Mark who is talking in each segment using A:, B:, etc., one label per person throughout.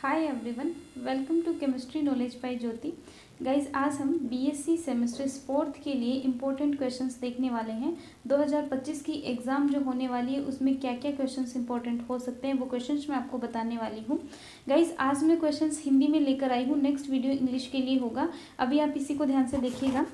A: Hi everyone, welcome to chemistry knowledge by Jyoti. Guys आज हम BSc semester fourth के लिए इम्पोर्टेंट क्वेश्चंस देखने वाले हैं। 2025 की एग्ज़ाम जो होने वाली है उसमें क्या क्या क्वेश्चंस इंपॉर्टेंट हो सकते हैं वो क्वेश्चंस मैं आपको बताने वाली हूँ। गाइज आज मैं क्वेश्चंस हिंदी में लेकर आई हूँ, नेक्स्ट वीडियो इंग्लिश के लिए होगा। अभी आप इसी को ध्यान से देखिएगा।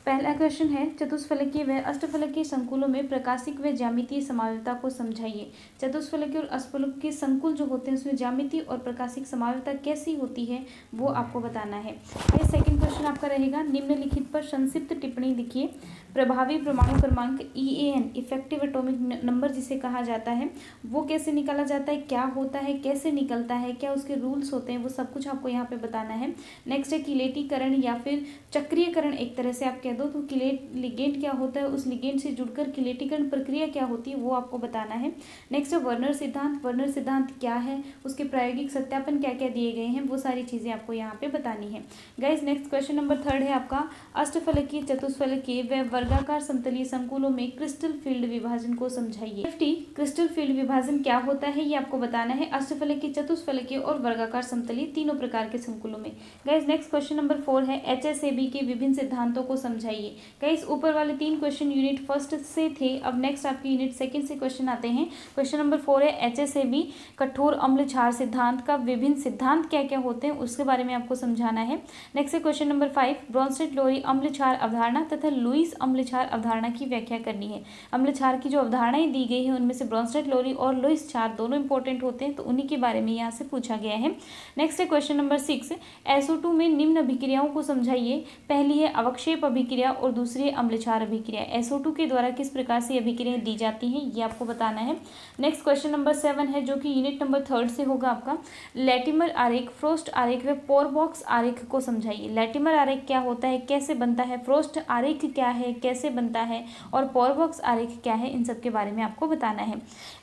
A: पहला क्वेश्चन है, चतुष्फलकीय व अष्टफलकीय संकुलों में प्रकाशिक व ज्यामितीय समावयवता को समझाइए। चतुष्फलकीय और अष्टफलकीय संकुल जो होते हैं उसमें ज्यामिति और प्रकाशिक समावयवता कैसी होती है वो आपको बताना है। सेकंड क्वेश्चन आपका रहेगा, निम्नलिखित पर संक्षिप्त टिप्पणी लिखिए। प्रभावी परमाणु क्रमांक EAN इफेक्टिव एटॉमिक नंबर जिसे कहा जाता है वो कैसे निकाला जाता है, क्या होता है, कैसे निकलता है, क्या उसके रूल्स होते हैं, वो सब कुछ आपको यहाँ पे बताना है। नेक्स्ट है किलेटीकरण या फिर चक्रीयकरण, एक तरह से आप कह दो तो लिगेंड क्या होता है, उस लिगेंड से जुड़कर किलेटीकरण प्रक्रिया क्या होती है वो आपको बताना है। नेक्स्ट है वर्नर सिद्धांत, वर्नर सिद्धांत क्या है, उसके प्रायोगिक सत्यापन क्या क्या दिए गए हैं, वो सारी चीज़ें आपको यहाँ पे बतानी है। Guys next question number third है आपका, अष्टफलकीय चतुष्फलकीय व वर्गाकार समतलीय संकुलों में क्रिस्टल फील्ड विभाजन को समझाइए। क्रिस्टल फील्ड विभाजन क्या होता है ये आपको बताना है अष्टफलकीय, चतुष्फलकीय और वर्गाकार समतलीय तीनों प्रकार के संकुलों में। गाइज नेक्स्ट क्वेश्चन नंबर 4 है, HSAB के विभिन्न सिद्धांतों को समझाइए। गाइज ऊपर वाले 3 क्वेश्चन यूनिट फर्स्ट से थे, अब नेक्स्ट आपकी यूनिट सेकंड से क्वेश्चन आते हैं। क्वेश्चन नंबर 4 है, HSAB कठोर अम्ल क्षार सिद्धांत का विभिन्न सिद्धांत क्या क्या होते हैं उसके बारे में आपको समझाना है। नेक्स्ट है क्वेश्चन नंबर 5, ब्रोंस्टेड लोरी अम्ल क्षार अवधारणा तथा लुईस अम्ल क्षार अवधारणा की व्याख्या करनी है। अम्ल क्षार की जो अवधारणाएं दी गई है उनमें से ब्रोंस्टेड लोरी और लुईस क्षार दोनों इंपॉर्टेंट होते हैं, तो उन्हीं के बारे में यहाँ से पूछा गया है। नेक्स्ट है क्वेश्चन नंबर 6, SO2 में निम्न अभिक्रियाओं को समझाइए। पहली है अवक्षेप अभिक्रिया और दूसरी है अम्ल क्षार अभिक्रिया। SO2 के द्वारा किस प्रकार से अभिक्रियाएं दी जाती हैं ये आपको बताना है। नेक्स्ट क्वेश्चन नंबर 7 है जो कि यूनिट नंबर 3 से होगा आपका, लैटिमर आरेख, फ्रोस्ट आरेख व पोरबॉक्स आरेख को समझाइए। लैटिमर आरेख क्या होता है, कैसे बनता है, फ्रोस्ट आरेख क्या है, कैसे बनता है, और पोरबॉक्स आरेख क्या है, इन सब के बारे में आपको बताना है।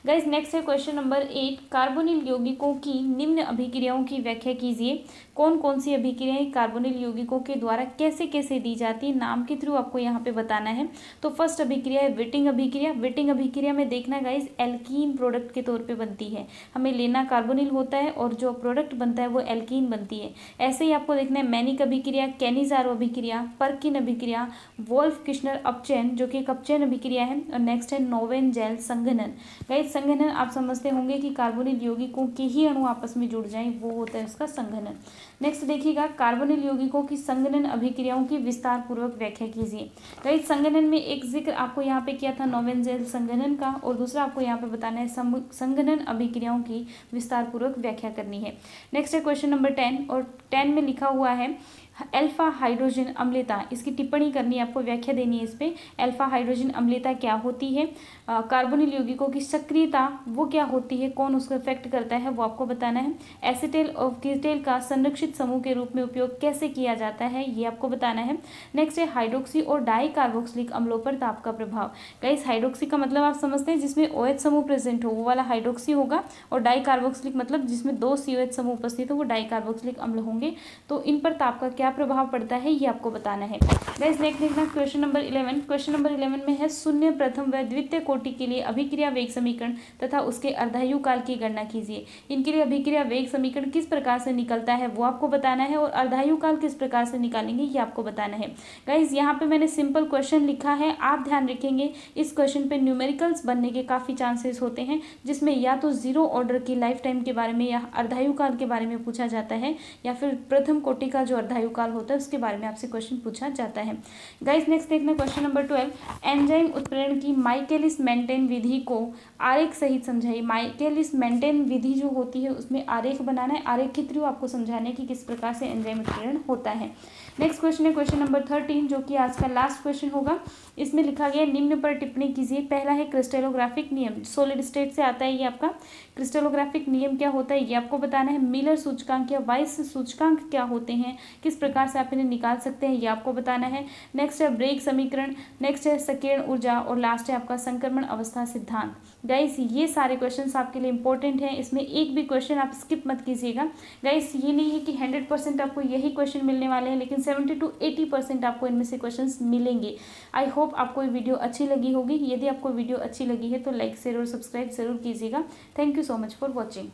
A: गाइज नेक्स्ट है क्वेश्चन नंबर 8, कार्बोनिल यौगिकों की निम्न अभिक्रियाओं की व्याख्या कीजिए। कौन कौन सी अभिक्रियाएं कार्बोनिल यौगिकों के द्वारा कैसे कैसे दी जाती है, नाम के थ्रू आपको यहाँ पे बताना है। तो फर्स्ट अभिक्रिया है विटिंग अभिक्रिया। विटिंग अभिक्रिया में देखना गाइज एल्कीन प्रोडक्ट के तौर पे बनती है, हमें लेना कार्बोनिल होता है और जो प्रोडक्ट बनता है वो एल्कीन बनती है। ऐसे ही आपको देखना है मैनिक अभिक्रिया, कैनिजारो अभिक्रिया, पर्किन अभिक्रिया, वोल्फ किश्नर अपचयन जो कि एक अपचयन अभिक्रिया है, और नेक्स्ट है नोवेनजेल संघनन। गाइज संघनन आप समझते होंगे कि कार्बोनिल यौगिकों के ही अणु आपस में जुड़ जाएं, वो होता है उसका संघनन। नेक्स्ट देखिएगा, कार्बोनिल यौगिकों की संघनन अभिक्रियाओं की विस्तार पूर्वक व्याख्या कीजिए। गाइज संघनन में एक जिक्र आपको यहाँ पे किया था नोवेनजेल संघनन का, और दूसरा आपको यहाँ पे बताना है संघनन अभिक्रियाओं की विस्तार पूर्वक व्याख्या करनी है। नेक्स्ट है क्वेश्चन नंबर 10, और 10 में लिखा हुआ है अल्फा हाइड्रोजन अम्लता, इसकी टिप्पणी करनी है आपको, व्याख्या देनी है इस पे। अल्फा हाइड्रोजन अम्लता क्या होती है, कार्बोनिल यौगिकों की सक्रियता वो क्या होती है, कौन उसको इफेक्ट करता है वो आपको बताना है। एसिटेल और कीटेल का संरक्षित समूह के रूप में उपयोग कैसे किया जाता है ये आपको बताना है। नेक्स्ट है हाइड्रोक्सी और डाई कार्बोक्सिलिक अम्लों पर ताप का प्रभाव। गाइस हाइड्रोक्सी का मतलब आप समझते हैं जिसमें OH समूह प्रेजेंट हो वो वाला हाइड्रोक्सी होगा, और डाई कार्बोक्सिलिक मतलब जिसमें 2 COH समूह उपस्थित हो वो डाई कार्बोक्सिलिक अम्ल होंगे। तो इन पर ताप का क्या प्रभाव पड़ता है ये आपको बताना है। गाइस नेक्स्ट देखना क्वेश्चन नंबर 11। क्वेश्चन नंबर 11 में है, शून्य, प्रथम व द्वितीय कोटि के लिए अभिक्रिया वेग समीकरण तथा उसके अर्धायु काल की गणना कीजिए। इनके लिए अभिक्रिया वेग समीकरण किस प्रकार से निकलता है वो आपको बताना है, और अर्धायु काल किस प्रकार से निकालेंगे ये आपको बताना है। गाइस यहाँ पे मैंने सिंपल क्वेश्चन लिखा है, आप ध्यान रखेंगे इस क्वेश्चन पे न्यूमेरिकल्स बनने के काफी चांसेस होते हैं, जिसमें या तो जीरो ऑर्डर की लाइफ टाइम के बारे में या अर्धायु काल के बारे में पूछा जाता है, या फिर प्रथम कोटि का जो अर्धायु काल होता है उसके बारे में आपसे क्वेश्चन पूछा जाता है। गाइस नेक्स्ट देखना क्वेश्चन नंबर 12, एंजाइम उत्प्रेरण की माइकेलिस मेंटेन विधि को आरेख सहित समझाइए। माइकेलिस मेंटेन विधि जो होती है उसमें आरेख बनाना है, आरेख के थ्रू आपको समझाने की किस प्रकार से एंजाइम उत्प्रेरण होता है। नेक्स्ट क्वेश्चन है क्वेश्चन नंबर 13 जो कि आज का लास्ट क्वेश्चन होगा। इसमें लिखा गया निम्न पर टिप्पणी कीजिए। पहला है क्रिस्टलोग्राफिक नियम, सॉलिड स्टेट से आता है ये आपका। क्रिस्टलोग्राफिक नियम क्या होता है ये आपको बताना है। मिलर सूचकांक या वाइस सूचकांक क्या होते हैं, किस प्रकार से आप इन्हें निकाल सकते हैं ये आपको बताना है। नेक्स्ट है ब्रेग समीकरण, नेक्स्ट है संकीर्ण ऊर्जा, और लास्ट है आपका संक्रमण अवस्था सिद्धांत। गाइस ये सारे क्वेश्चंस आपके लिए इंपॉर्टेंट हैं, इसमें एक भी क्वेश्चन आप स्किप मत कीजिएगा। गाइस ये नहीं है कि 100% आपको यही क्वेश्चन मिलने वाले हैं, लेकिन 70 to 80% आपको इनमें से क्वेश्चंस मिलेंगे। आई होप आपको ये वीडियो अच्छी लगी होगी। यदि आपको वीडियो अच्छी लगी है तो लाइक शेयर और सब्सक्राइब जरूर कीजिएगा। Thank you so much for watching.